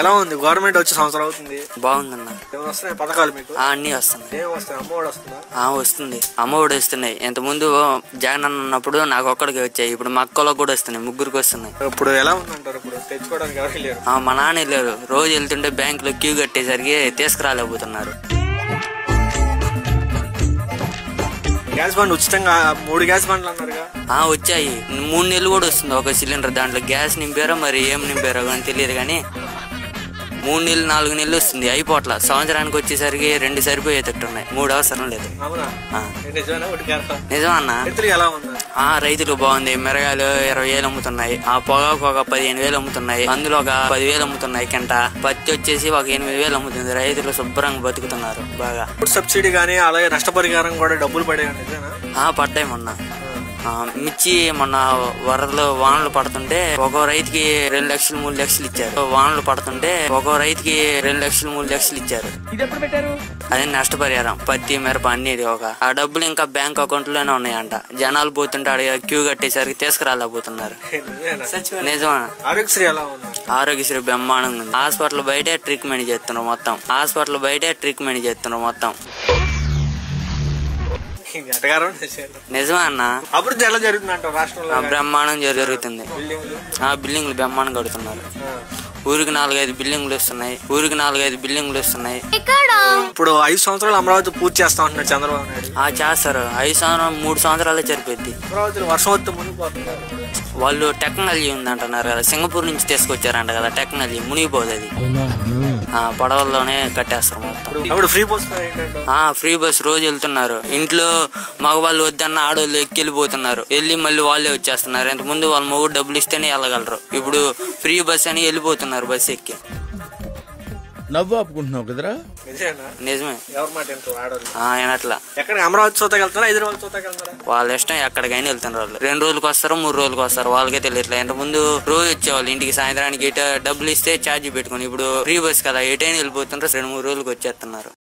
ఎలా ఉంది గవర్నమెంట్ వచ్చే సంవత్సరం అవుతుంది? బాగుందన్న. ఏమైనా వస్తున్నాయి పథకాలు మీకు? అన్ని వస్తున్నాయి. ఏం వస్తాయి? అమ్మఒడి వస్తుందా? వస్తుంది. అమ్మఒడి వస్తున్నాయి. ఇంత ముందు జగన్ అన్న ఉన్నప్పుడు నాకు ఒక్కడికి వచ్చాయి. ఇప్పుడు మా అక్కలకు కూడా వస్తున్నాయి, ముగ్గురికి వస్తున్నాయి. ఇప్పుడు ఎలా ఉందంటారు? ఇప్పుడు తెచ్చుకోవడానికి ఎవరు లేరు? మా నాన్న లేరు. రోజు వెళ్తుంటే బ్యాంక్ లో క్యూ కట్టేసరికి తీసుకురాలేకపోతున్నారు. గ్యాస్ బండ్ ఉచితంగా 3 గ్యాస్ బండ్లు అన్నారుగా? వచ్చాయి. 3 నెలలు కూడా వస్తుంది ఒక సిలిండర్. దాంట్లో గ్యాస్ నింపారో మరి ఏం నింపారో కానీ తెలియదు. కానీ 3 నెలలు 4 నెలలు వస్తుంది, అయిపోట్ల. సంవత్సరానికి వచ్చేసరికి 2 సరిపోయేటట్టు ఉన్నాయి, 3 అవసరం లేదు. నిజమన్నా. రైతులు బాగుంది. మిరగాయలు 20,000 అమ్ముతున్నాయి. ఆ పొగాకు ఒక 15,000 అమ్ముతున్నాయి. అందులో ఒక 10,000 అమ్ముతున్నాయి కింట. పత్తి వచ్చేసి ఒక 8,000 అమ్ముతుంది. రైతులు శుభ్రంగా బతుకుతున్నారు బాగా. సబ్సిడీ గానీ అలాగే నష్టపరిహారం కూడా డబ్బులు పడే పడ్డాయి మొన్న. మిర్చి మొన్న వరదలు వానలు పడుతుంటే ఒక్కో రైతుకి 2 లక్షలు 3 లక్షలు ఇచ్చారు. వానలు పడుతుంటే ఒక్కో రైతుకి 2 లక్షలు 3 లక్షలు ఇచ్చారు. అదే నష్టపరిహారం. పత్తి మిరప అన్ని ఆ డబ్బులు ఇంకా బ్యాంక్ అకౌంట్ లోనే ఉన్నాయంట. జనాలు పోతుంటే అడిగా క్యూ కట్టేసరికి తీసుకురాలేకపోతున్నారు. నిజమా? ఆరోగ్యశ్రీ బ్రహ్మాండంగా ఉంది. హాస్పిటల్ బయటే ట్రీట్మెంట్ చేస్తున్నారు మొత్తం. నిజమా అన్న? అభివృద్ధి ఎలా జరుగుతుంది రాష్ట్రంలో? బ్రహ్మాండం జరుగుతుంది. బిల్డింగ్లు బ్రహ్మాండం కడుతున్నారు. ఊరికి 4-5 బిల్డింగ్లు వస్తున్నాయి. ఇప్పుడు 5 సంవత్సరాలు అమరావతి పూర్తి చేస్తా ఉంటున్నారు చంద్రబాబు నాయుడు. చేస్తారు. 5 సంవత్సరం 3 సంవత్సరాలే సరిపోద్ది. అమరావతి వర్షం వస్తే మునిగిపోతున్నారు. వాళ్ళు టెక్నాలజీ ఉందంటున్నారు కదా, సింగపూర్ నుంచి తీసుకొచ్చారంట కదా టెక్నాలజీ. మునిగిపోదు అది. పడవల్లోనే కట్టేస్తారు మొత్తం. ఫ్రీ బస్ రోజు వెళ్తున్నారు. ఇంట్లో మగవాళ్ళు వద్దన్న ఆడవాళ్ళు ఎక్కెళ్ళిపోతున్నారు. వెళ్ళి మళ్ళీ వాళ్ళే వచ్చేస్తున్నారు. ఇంత ముందు వాళ్ళ మొగుడు డబ్బులు ఇస్తేనే వెళ్ళగలరు. ఇప్పుడు ఫ్రీ బస్ అని వెళ్ళిపోతున్నారు బస్ ఎక్కి. నవ్వు ఆపుకుంటున్నావు కదరా? నిజమే. అట్లా ఎక్కడ అమరావతి చూతకి వెళ్తారా, హైదరాబాద్ చూతకి వెళ్తారా? వాళ్ళ ఇష్టం. ఎక్కడికైనా వెళ్తున్నారు వాళ్ళు. 2 రోజులకు వస్తారు, 3 రోజులకు వస్తారు. వాళ్ళకే తెలియట్లేదు. ఇంత ముందు రోజు వచ్చేవాళ్ళు ఇంటికి సాయంత్రానికి డబ్బులు ఇస్తే ఛార్జీ పెట్టుకుని. ఇప్పుడు ఫ్రీ బస్ కదా, ఎటైనా వెళ్ళిపోతుంటారు. 2-3 రోజులకు వచ్చేస్తున్నారు.